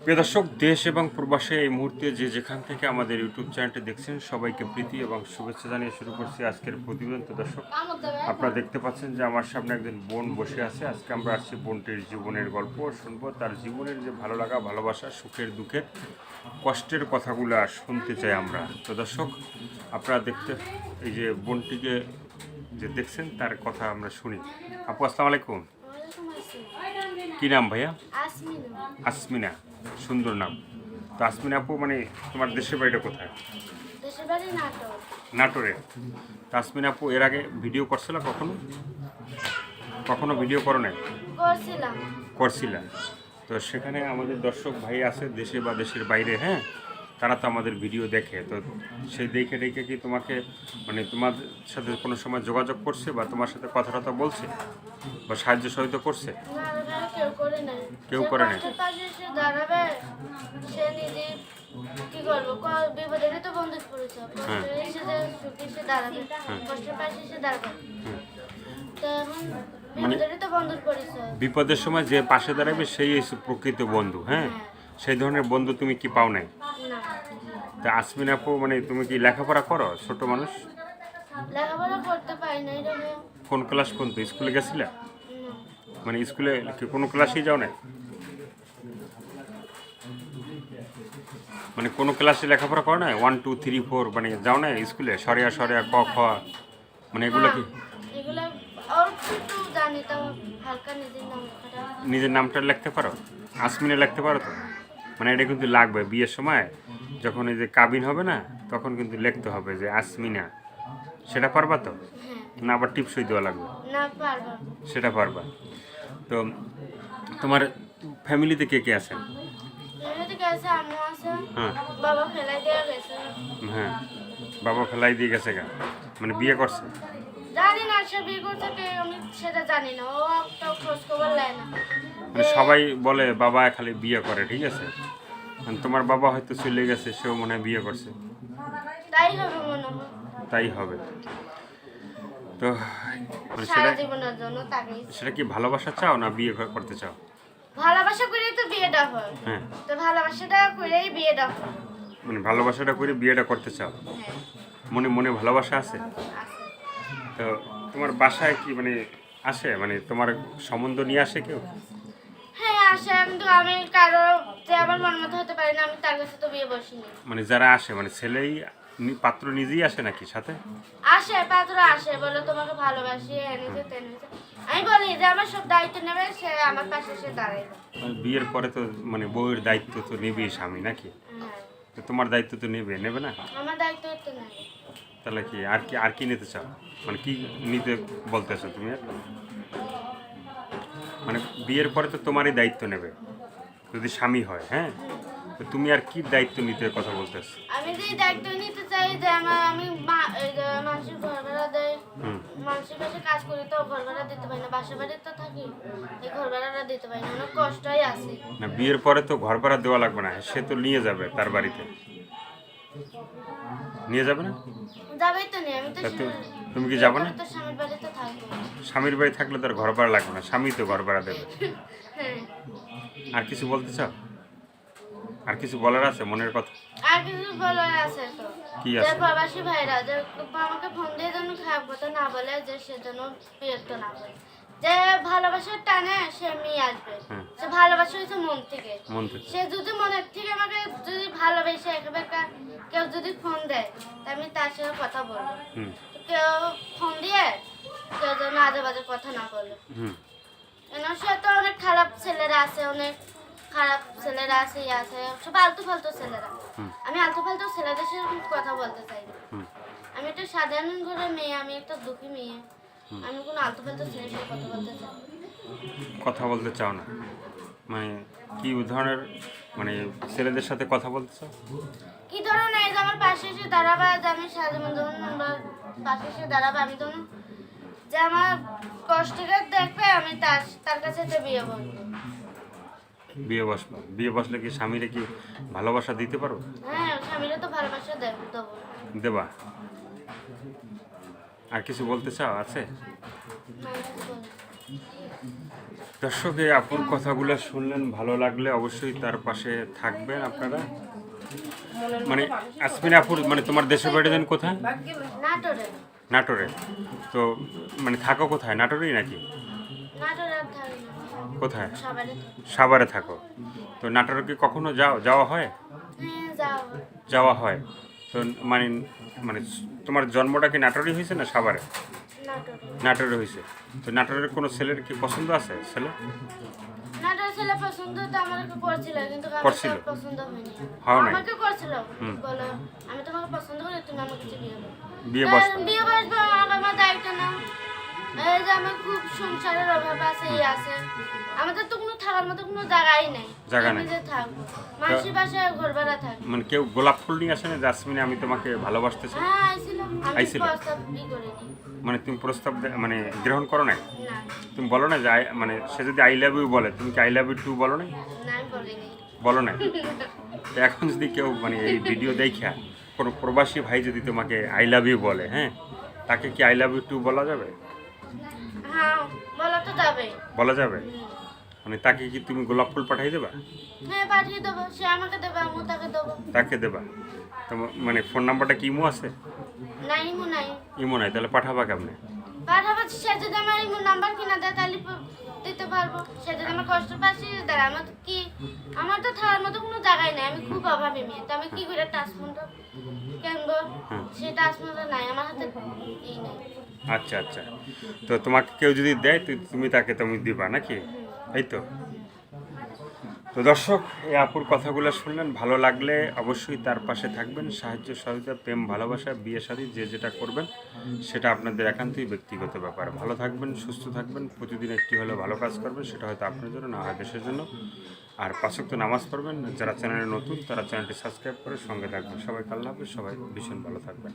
প্রিয় দর্শক, দেশ এবং প্রবাসে এই মুহূর্তে যে যেখান থেকে আমাদের ইউটিউব চ্যানেলটি দেখছেন সবাইকে প্রীতি এবং শুভেচ্ছা জানিয়ে শুরু করছি আজকের প্রতিবেদন। তো দর্শক, আপনারা দেখতে পাচ্ছেন যে আমার সামনে একজন বোন বসে আছে। আজকে আমরা আসছি বোনটির জীবনের গল্প শুনবো, তার জীবনের যে ভালো লাগা, ভালোবাসা, সুখের দুঃখের, কষ্টের কথাগুলো শুনতে চাই আমরা। তো দর্শক, আপনারা দেখতে এই যে বোনটিকে যে দেখছেন তার কথা আমরা শুনি। আপু, আসসালামু আলাইকুম। কি নাম ভাইয়া? আসমিনা, সুন্দর নাম। তো আসমিনা আপু, মানে তোমার দেশের বাড়িটা কোথায়? দেশের বাড়ি নাটোরে। তো আসমিনা আপু, এর আগে ভিডিও করছিল কখনো? কখনো ভিডিও করো নাই? করছিলাম। তো সেখানে আমাদের দর্শক ভাই আছে দেশে বা দেশের বাইরে, হ্যাঁ, তারা তো আমাদের ভিডিও দেখে। তো সেই দেখে দেখে কি তোমাকে, মানে তোমার সাথে কোনো সময় যোগাযোগ করছে বা তোমার সাথে কথা টথা বলছে বা সাহায্য সহায়তা করছে? কেউ করে নাই। কি করবো, বিপদের তো বন্ধু পড়েছে, এসে দাঁড়াবে, কষ্টের পাশে এসে দাঁড়াবে। মানে বিপদের সময় যে পাশে দাঁড়াবে সেই প্রকৃত বন্ধু, হ্যাঁ। সেই ধরনের বন্ধু তুমি কি পাও নাই? তা আসমিনা আপু, মানে তুমি কি লেখাপড়া করো? ছোট মানুষ, লেখাপড়া করতে পারি না। কোন ক্লাস পর্যন্ত স্কুলে গেছিলে? মানে স্কুলে কি কোনো ক্লাসেই যাও না? মানে কোনো ক্লাসে লেখাপড়া করো না? 1 2 3 4 মানে যাও না স্কুলে? সরিয়া সরিয়া ক খ, মানে এগুলো কি নিজের নামটা লিখতে পারো? আসমিনা লিখতে পারো তো? মানে এটা কিন্তু লাগবে বিয়ের সময়, যখন এই যে কাবিন হবে না, তখন কিন্তু লিখতে হবে যে আসমিনা। সেটা পারবা তো? না আবার টিপসই দেওয়া লাগবে? সেটা পারবা। তো তোমার ফ্যামিলিতে কে কে আছেন? হ্যাঁ, হ্যাঁ, বাবা ফেলাই দিয়ে গেছে গা, মানে বিয়ে করছে? জানি না, সে বিয়ে করছে কে আমি সেটা জানি না, ও একটা খোঁজ খবর নেয় না। মানে সবাই বলে বাবা খালি বিয়ে করে, ঠিক আছে। তোমার বাবা হয়তো চলে গেছে, সেও মনে হয় বিয়ে করছে। তাই হবে মনে হয়। তাই হবে। তো মানে সেটা কি ভালোবাসা চাও না বিয়ে করতে চাও? ভালোবাসা করেই তো বিয়েটা হয়। হ্যাঁ, তো ভালোবাসাটা করেই বিয়েটা হয়। মানে ভালোবাসাটা করে বিয়েটা করতে চাও? হ্যাঁ, মনে মনে ভালোবাসা আছে? তো তোমার বাসায় কি মানে আসে, মানে তোমার সম্বন্ধ নিয়ে আসে কেউ? হ্যাঁ আসে, কিন্তু আমি কারো যে আমার মন মতো হতে পারি না, আমি তার কাছে তো বিয়ে বসিনি। মানে যারা আসে, মানে ছেলেই পাত্র নিজেই আসে নাকি সাথে? আসে, পাত্র আসে, বলে তোমাকে ভালোবাসি, এনেছে তেনেছে। আমি বলি যে আমার সব দায়িত্ব নেবে, সে আমার পাশে এসে দাঁড়াইবে। বিয়ের পরে তো মানে বউয়ের দায়িত্ব তো নেবেই স্বামী, নাকি? তো তোমার দায়িত্ব তো নেবে না? আমার দায়িত্ব তো নেই। তাহলে কি আর কি নিতে চাও? মানে কি নিতে বলতেছো তুমি? মানে বিয়ের পরে তো তোমারই দায়িত্ব নেবে যদি স্বামী হয়, হ্যাঁ। তো তুমি আর কি দায়িত্ব নিতে কথা বলতেছো? আমি যে দায়িত্ব নিতে চাই যে আমি মানুষের ঘর ভাড়া দেয়, মানুষের কাছে কাজ করি তো ঘর ভাড়া দিতে পারি না, বাসা বাড়িতে তো থাকি, এই ঘর ভাড়াটা দিতে পারি না, অনেক কষ্টই আছে। না, বিয়ের পরে তো ঘর ভাড়া দেওয়া লাগবে না, সে তো নিয়ে যাবে তার বাড়িতে। নিয়ে যাবে না? যাবেই তো নেই, আমি তো তুমি কি যাবে না? স্বামীর বাড়িতে থাকবো। স্বামীর বাড়ি থাকলে তার ঘর ভাড়া লাগবে না, স্বামী তো ঘর ভাড়া দেবে। হ্যাঁ। আর কিছু বলতে চাও? আর কিছু বলার আছে মনের কথা? আর কিছু বলার আছে তো, কি যে আছে? প্রবাসী ভাইরা যে আমাকে ফোন দিয়ে যেন খারাপ কথা না বলে, যে সে যেন বিরক্ত না করে, যে ভালোবাসার টানে সে মেয়ে আসবে, সে ভালোবাসা হয়েছে মন থেকে। সে যদি মনের থেকে আমাকে যদি ভালোবেসে একেবারে কেউ যদি ফোন দেয়, তা আমি তার সাথে কথা বলবো। কেউ ফোন দিয়ে কেউ যেন আজে বাজে কথা না বলে। সে তো অনেক খারাপ ছেলেরা আছে, অনেক খারাপ ছেলেরা আছে, সব আলতু ফালতু ছেলেরা। আমি আলতু ফালতু ছেলেদের সাথে কথা বলতে চাই না। আমি একটা সাধারণ ঘরের মেয়ে, আমি একটা দুঃখী মেয়ে, আমি কোনো আলতু ফালতু ছেলের সাথে কথা বলতে চাও না? মানে কি ধরনের, মানে ছেলেদের সাথে কথা বলতে চাও? কি ধরনের, এই যে আমার পাশে এসে দাঁড়াবা, যে আমি সাধারণ ধরুন আমার পাশে এসে দাঁড়াবা, আমি ধরুন যে আমার কষ্টটা দেখবে, আমি তার কাছে একটা বিয়ে বসবো। বিয়ে বসবো? বিয়ে বসলে কি স্বামীরে কি ভালোবাসা দিতে পারো? হ্যাঁ, স্বামীরা তো ভালোবাসা দেবো। দেবা? আর কিছু বলতে চাও আছে? দর্শক, এই আপুর কথাগুলো শুনলেন, ভালো লাগলে অবশ্যই তার পাশে থাকবেন আপনারা। মানে আসমিনা আপুর মানে তোমার দেশের বাড়ি দেন কোথায়? নাটোরে। নাটোরে। তো মানে থাকো কোথায়? নাটোরেই নাকি? নাটোরে আর থাকি না। কোথায়? সবারই তো। সাভারে থাকো। তো নাটোরে কি কখনো যাওয়া হয়? হ্যাঁ, যাও। যাওয়া হয়। তো মানে মানে তোমার জন্মটা কি নাটোরেই হয়েছে না সাভারে? নাটোরে। নাটোরে হয়েছে। তো নাটোরের কোনো ছেলের কি পছন্দ আছে ছেলে? নাটোর ছেলে পছন্দ তো আমাকে করছিল, কিন্তু করছিল? আমাকে পছন্দ হয়নি। হয় নাই? আমাকে করছিল, বলো আমি তোমাকে পছন্দ করি, তুমি আমার কাছে বিয়ে করো। বিয়ে বসবে? বিয়ে বসবো, আমার দায়িত্ব না। এই যে আমার খুব সংসারের অভাব আছে, এই আছে। আমাদের তো কোনো থাকার মতো কোনো জায়গাই নেই। জায়গা নেই। নিজে থাকবো, মাসি বাসায় ঘর ভাড়া থাকি। মানে কেউ গোলাপ ফুল নিয়ে আসে না জাসমিনে আমি তোমাকে ভালোবাসতে চাই? হ্যাঁ, আইছিল। আমি আইছিল? প্রস্তাব করিনি। মানে তুমি প্রস্তাব মানে গ্রহণ করো নাই? না, তুমি বলো না যে মানে সে যদি আই লাভ ইউ বলে তুমি কি আই লাভ ইউ টু বলো নাই? না আমি বলিনি। বলো নাই? তো এখন যদি কেউ মানে এই ভিডিও দেখা কোনো প্রবাসী ভাই যদি তোমাকে আই লাভ ইউ বলে, হ্যাঁ, তাকে কি আই লাভ ইউ টু বলা যাবে? হ্যাঁ, বলা তো যাবে। বলা যাবে? মানে তাকে কি তুমি গোলাপ ফুল পাঠাই দেবা? হ্যাঁ, পাঠিয়ে দেবো। সে আমাকে দেবে, আমিও তাকে দেবো। তাকে দেবা? তো মানে ফোন নাম্বারটা কি ইমো আছে? নাই মু নাই। ইমো নাই, তাহলে পাঠাবা কেমনে? পাঠাবো, সে যদি আমার এই নাম্বার কিনা দেয় তাহলে দিতে পারবো। সে যদি আমার কষ্ট পাচ্ছি দেয়, আমার তো কি, আমার তো থাকার মতো কোনো জায়গায় নাই। আমি খুব অভাবী মেয়ে, তো আমি কি করে টাচফোনটা কিনবো? সেই টাচফোনটা নাই আমার হাতে, এই নাই। আচ্ছা আচ্ছা। তো তোমাকে কেউ যদি দেয় তুমি তাকে তুমি দিবা নাকি? এই তো। তো দর্শক, এই আপুর কথাগুলো শুনলেন, ভালো লাগলে অবশ্যই তার পাশে থাকবেন। সাহায্য সহযোগিতা, প্রেম, ভালোবাসা, বিয়ে শাদী যে যেটা করবেন সেটা আপনাদের একান্তই ব্যক্তিগত ব্যাপার। ভালো থাকবেন, সুস্থ থাকবেন, প্রতিদিন একটি হলেও ভালো কাজ করবেন, সেটা হয়তো আপনার জন্য না হয় দেশের জন্য। আর 5 ওয়াক্ত নামাজ পড়বেন। যারা চ্যানেলে নতুন তারা চ্যানেলটি সাবস্ক্রাইব করে সঙ্গে থাকবেন। সবাই আল্লাহ হাফেজ, সবাই ভীষণ ভালো থাকবেন।